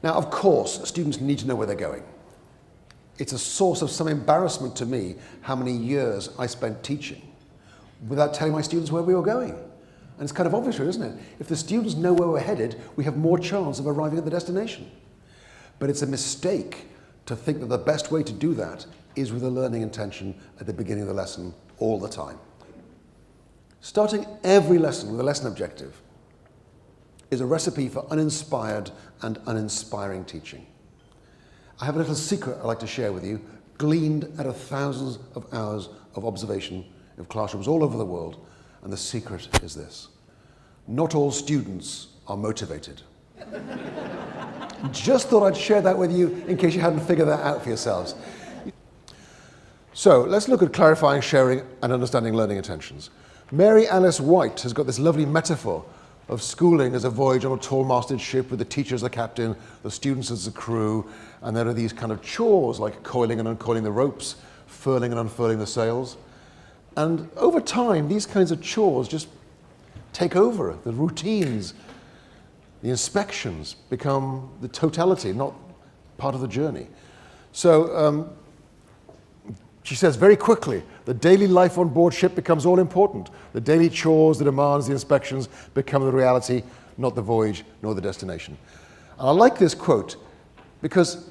Now, of course, students need to know where they're going. It's a source of some embarrassment to me how many years I spent teaching without telling my students where we were going. And it's kind of obvious, isn't it? If the students know where we're headed, we have more chance of arriving at the destination. But it's a mistake to think that the best way to do that is with a learning intention at the beginning of the lesson all the time. Starting every lesson with a lesson objective is a recipe for uninspired and uninspiring teaching. I have a little secret I'd like to share with you, gleaned out of thousands of hours of observation of classrooms all over the world, and the secret is this. Not all students are motivated. Just thought I'd share that with you in case you hadn't figured that out for yourselves. So let's look at clarifying, sharing, and understanding learning intentions. Mary Alice White has got this lovely metaphor of schooling as a voyage on a tall-masted ship with the teacher as the captain, the students as the crew, and there are these kind of chores like coiling and uncoiling the ropes, furling and unfurling the sails. And over time, these kinds of chores just take over. The routines, the inspections become the totality, not part of the journey. So she says very quickly, the daily life on board ship becomes all important. The daily chores, the demands, the inspections become the reality, not the voyage, nor the destination. And I like this quote because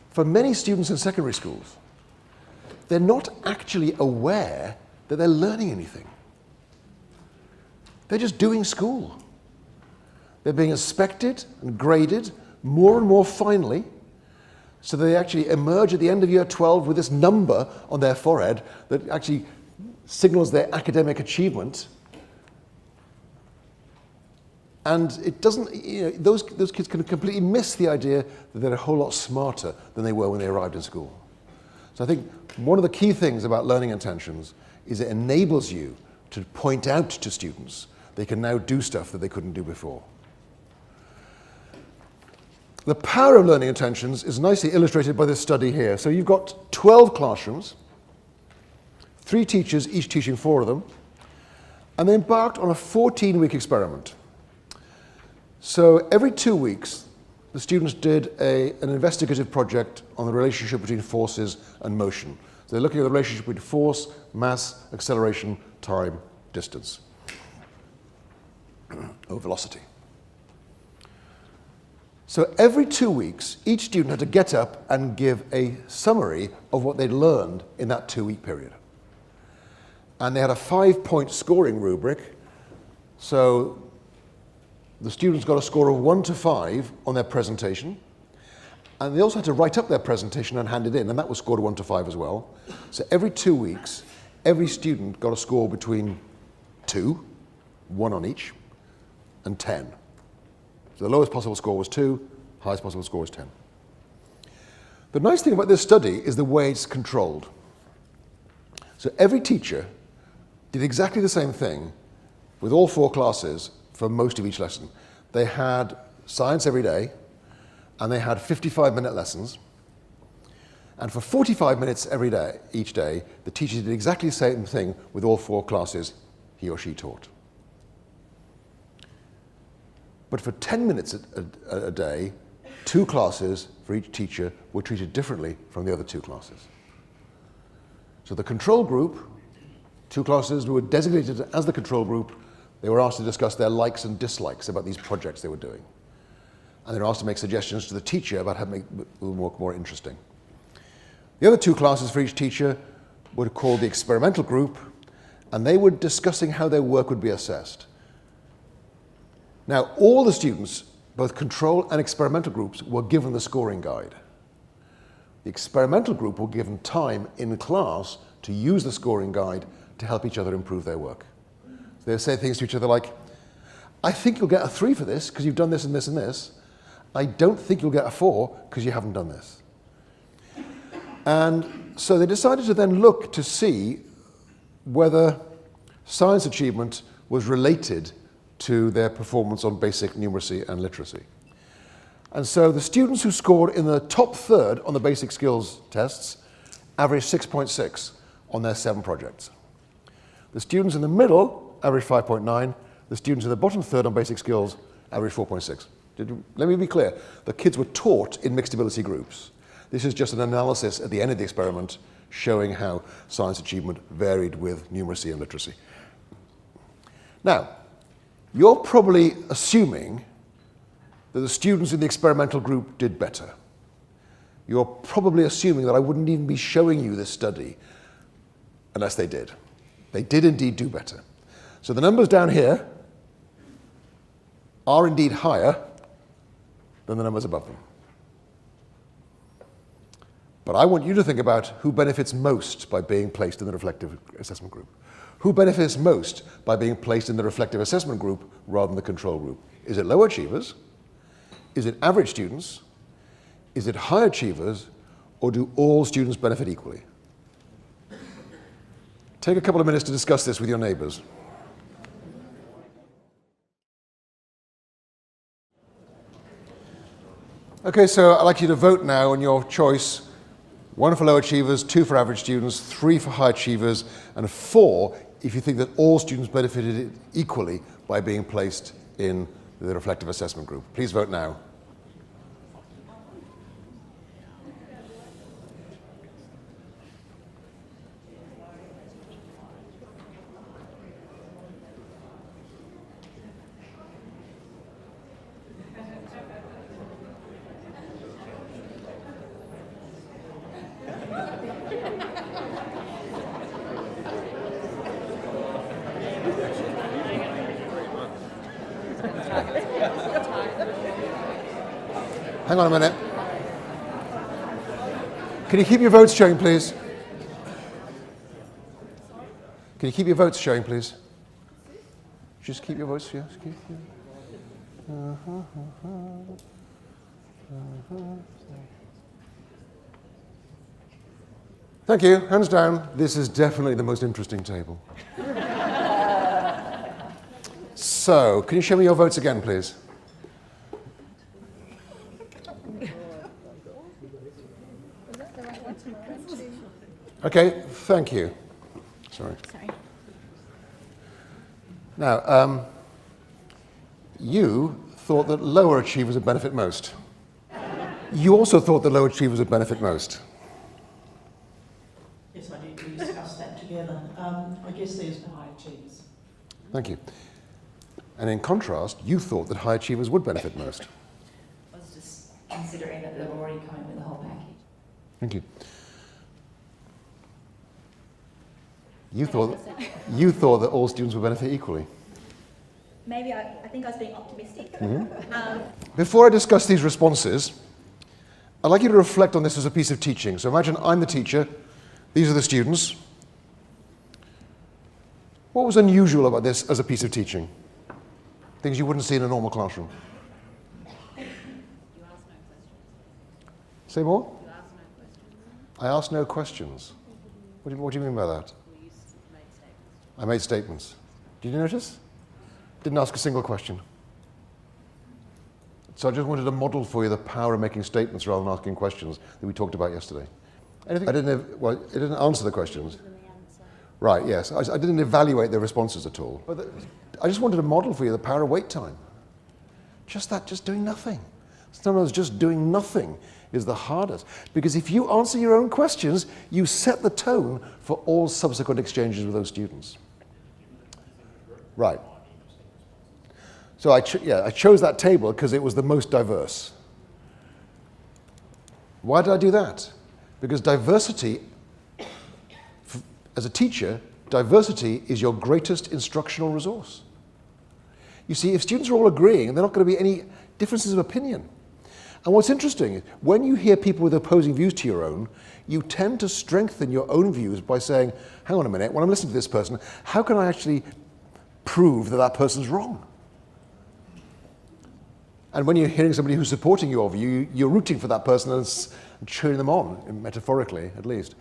for many students in secondary schools, they're not actually aware that they're learning anything. They're just doing school. They're being inspected and graded more and more finely, so they actually emerge at the end of year 12 with this number on their forehead that actually signals their academic achievement. And it doesn't, those kids can completely miss the idea that they're a whole lot smarter than they were when they arrived in school. So I think one of the key things about learning intentions is it enables you to point out to students they can now do stuff that they couldn't do before. The power of learning intentions is nicely illustrated by this study here. So you've got 12 classrooms, 3 teachers, each teaching 4 of them, and they embarked on a 14-week experiment. So every 2 weeks, the students did an investigative project on the relationship between forces and motion. So they're looking at the relationship between force, mass, acceleration, time, distance, or velocity. So every 2 weeks, each student had to get up and give a summary of what they'd learned in that 2-week period. And they had a 5-point scoring rubric. So the students got a score of 1 to 5 on their presentation. And they also had to write up their presentation and hand it in, and that was scored 1 to 5 as well. So every 2 weeks, every student got a score between 2, 1 on each, and 10. So the lowest possible score was 2, highest possible score was 10. The nice thing about this study is the way it's controlled. So every teacher did exactly the same thing with all 4 classes for most of each lesson. They had science every day, and they had 55-minute lessons. And for 45 minutes every day, each day, the teacher did exactly the same thing with all 4 classes he or she taught. But for 10 minutes a day, 2 classes for each teacher were treated differently from the other 2 classes. So the control group, 2 classes were designated as the control group. They were asked to discuss their likes and dislikes about these projects they were doing. And they were asked to make suggestions to the teacher about how to make it a little more interesting. The other 2 classes for each teacher were called the experimental group, and they were discussing how their work would be assessed. Now, all the students, both control and experimental groups, were given the scoring guide. The experimental group were given time in class to use the scoring guide to help each other improve their work. So they would say things to each other like, I think you'll get a 3 for this because you've done this and this and this. I don't think you'll get a 4 because you haven't done this. And so they decided to then look to see whether science achievement was related to their performance on basic numeracy and literacy. And so the students who scored in the top third on the basic skills tests averaged 6.6 on their 7 projects. The students in the middle averaged 5.9. The students in the bottom third on basic skills averaged 4.6, Let me be clear. The kids were taught in mixed ability groups. This is just an analysis at the end of the experiment showing how science achievement varied with numeracy and literacy. Now, you're probably assuming that the students in the experimental group did better. You're probably assuming that I wouldn't even be showing you this study unless they did. They did indeed do better. So the numbers down here are indeed higher than the numbers above them. But I want you to think about who benefits most by being placed in the reflective assessment group. Who benefits most by being placed in the reflective assessment group rather than the control group? Is it low achievers? Is it average students? Is it high achievers? Or do all students benefit equally? Take a couple of minutes to discuss this with your neighbors. Okay, so I'd like you to vote now on your choice. 1 for low achievers, 2 for average students, 3 for high achievers, and 4 if you think that all students benefited equally by being placed in the reflective assessment group. Please vote now. Hang on a minute. Can you keep your votes showing, please? Can you keep your votes showing, please? Just keep your votes here. Thank you. Hands down. This is definitely the most interesting table. So, can you show me your votes again, please? Okay, thank you. Sorry. Now, you thought that lower achievers would benefit most. You also thought that low achievers would benefit most. Yes, I did. We discussed that together. I guess there's high achievers. Thank you. And in contrast, you thought that high achievers would benefit most. I was just considering that they've already come in with the whole package. Thank you. You thought that all students would benefit equally. Maybe I think I was being optimistic. Before I discuss these responses, I'd like you to reflect on this as a piece of teaching. So imagine I'm the teacher, these are the students. What was unusual about this as a piece of teaching? Things you wouldn't see in a normal classroom. You asked no questions. Say more? You asked no questions. I asked no questions. What do you mean by that? Well, you made statements. I made statements. Did you notice? Didn't ask a single question. So I just wanted to model for you the power of making statements rather than asking questions that we talked about yesterday. Anything? It didn't answer the questions. Right, yes. I didn't evaluate their responses at all. But I just wanted to model for you the power of wait time. Just that, just doing nothing. Sometimes just doing nothing is the hardest. Because if you answer your own questions, you set the tone for all subsequent exchanges with those students. Right. So I chose that table because it was the most diverse. Why did I do that? Because diversity, as a teacher, diversity is your greatest instructional resource. You see, if students are all agreeing, there are not going to be any differences of opinion. And what's interesting is when you hear people with opposing views to your own, you tend to strengthen your own views by saying, hang on a minute, when I'm listening to this person, how can I actually prove that that person's wrong? And when you're hearing somebody who's supporting your view, you're rooting for that person and cheering them on, metaphorically at least.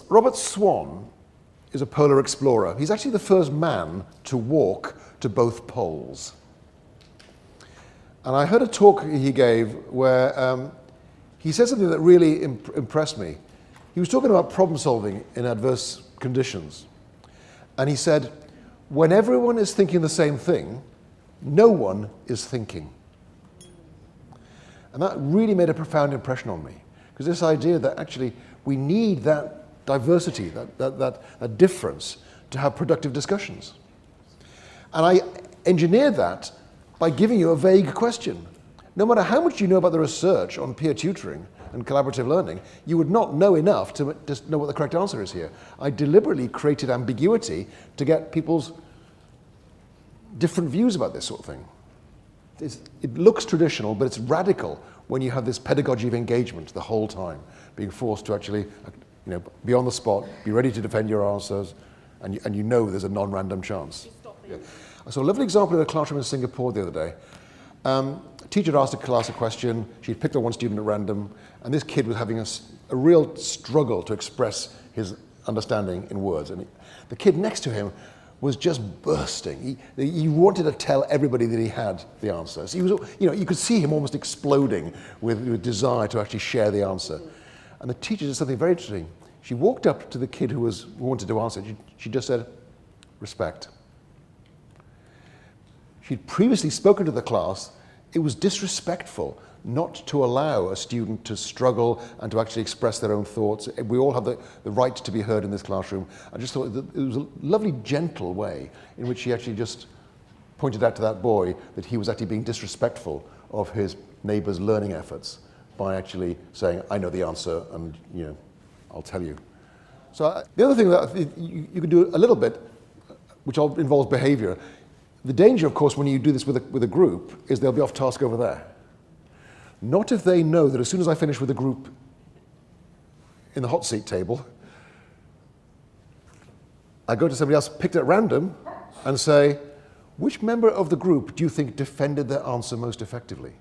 Robert Swan is a polar explorer. He's actually the first man to walk to both poles. And I heard a talk he gave where he said something that really impressed me. He was talking about problem solving in adverse conditions. And he said, when everyone is thinking the same thing, no one is thinking. And that really made a profound impression on me, because this idea that actually we need that diversity, that difference to have productive discussions. And I engineered that by giving you a vague question. No matter how much you know about the research on peer tutoring and collaborative learning, you would not know enough to just know what the correct answer is here. I deliberately created ambiguity to get people's different views about this sort of thing. It looks traditional, but it's radical when you have this pedagogy of engagement the whole time, being forced to actually be on the spot, be ready to defend your answers, and you know there's a non-random chance. Yeah. I saw a lovely example in a classroom in Singapore the other day. A teacher had asked a class a question, she'd picked up one student at random, and this kid was having a real struggle to express his understanding in words. And the kid next to him was just bursting. He wanted to tell everybody that he had the answer. So he was, you could see him almost exploding with desire to actually share the answer. And the teacher did something very interesting. She walked up to the kid who wanted to answer. She just said, "Respect." She'd previously spoken to the class. It was disrespectful not to allow a student to struggle and to actually express their own thoughts. We all have the right to be heard in this classroom. I just thought that it was a lovely, gentle way in which she actually just pointed out to that boy that he was actually being disrespectful of his neighbour's learning efforts by actually saying, "I know the answer, and I'll tell you." So the other thing that you can do a little bit, which involves behaviour. The danger, of course, when you do this with a group, is they'll be off task over there. Not if they know that as soon as I finish with the group in the hot seat table, I go to somebody else picked at random and say, "Which member of the group do you think defended their answer most effectively?"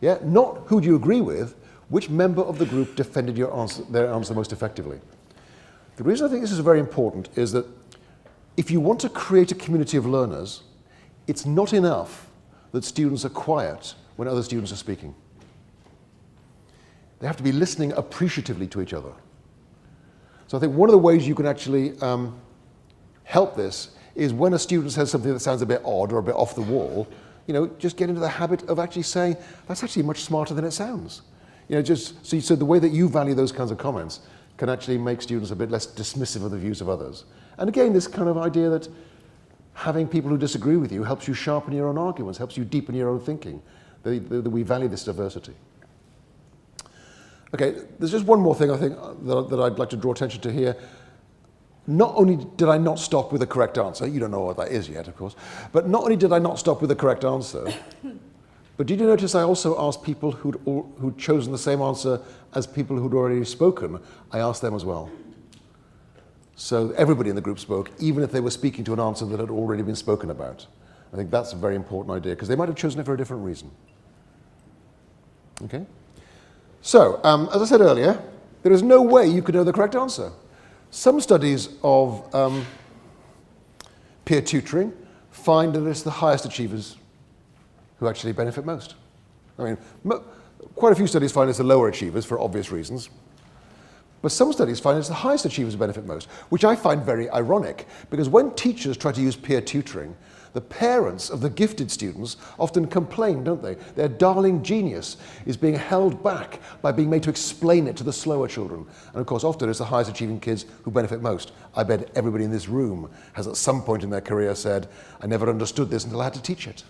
Yeah, not who do you agree with, which member of the group defended their answer most effectively. The reason I think this is very important is that if you want to create a community of learners, it's not enough that students are quiet when other students are speaking. They have to be listening appreciatively to each other. So I think one of the ways you can actually help this is when a student says something that sounds a bit odd or a bit off the wall, just get into the habit of actually saying, "That's actually much smarter than it sounds." So the way that you value those kinds of comments can actually make students a bit less dismissive of the views of others. And again, this kind of idea that having people who disagree with you helps you sharpen your own arguments, helps you deepen your own thinking, that we value this diversity. Okay, there's just one more thing I think that I'd like to draw attention to here. Not only did I not stop with the correct answer, you don't know what that is yet, of course, but not only did I not stop with the correct answer, but did you notice I also asked people who'd chosen the same answer as people who'd already spoken, I asked them as well. So everybody in the group spoke, even if they were speaking to an answer that had already been spoken about. I think that's a very important idea, because they might have chosen it for a different reason. Okay? So, as I said earlier, there is no way you could know the correct answer. Some studies of peer tutoring find that it's the highest achievers who actually benefit most. I mean, quite a few studies find it's the lower achievers for obvious reasons. But some studies find it's the highest achievers who benefit most, which I find very ironic, because when teachers try to use peer tutoring, the parents of the gifted students often complain, don't they? Their darling genius is being held back by being made to explain it to the slower children. And of course, often it's the highest achieving kids who benefit most. I bet everybody in this room has at some point in their career said, "I never understood this until I had to teach it."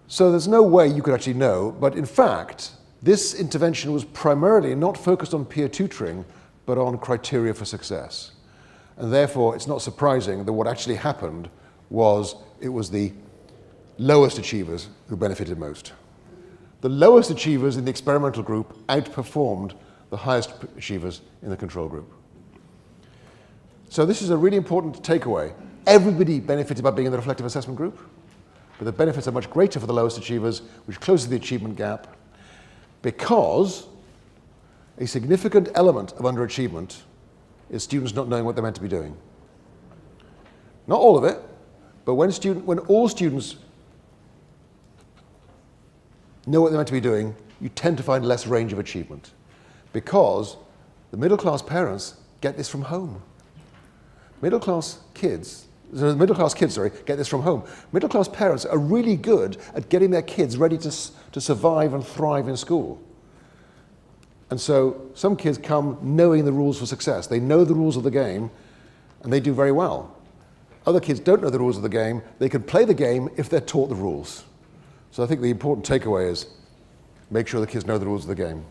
So there's no way you could actually know, but in fact, this intervention was primarily not focused on peer tutoring, but on criteria for success. And therefore, it's not surprising that what actually happened was it was the lowest achievers who benefited most. The lowest achievers in the experimental group outperformed the highest achievers in the control group. So this is a really important takeaway. Everybody benefited by being in the reflective assessment group, but the benefits are much greater for the lowest achievers, which closes the achievement gap, because a significant element of underachievement is students not knowing what they're meant to be doing. Not all of it, but when all students know what they're meant to be doing, you tend to find less range of achievement, because the middle class parents get this from home. Middle class kids, So the middle class kids, get this from home. Middle class parents are really good at getting their kids ready to survive and thrive in school. And so some kids come knowing the rules for success. They know the rules of the game and they do very well. Other kids don't know the rules of the game. They can play the game if they're taught the rules. So I think the important takeaway is make sure the kids know the rules of the game.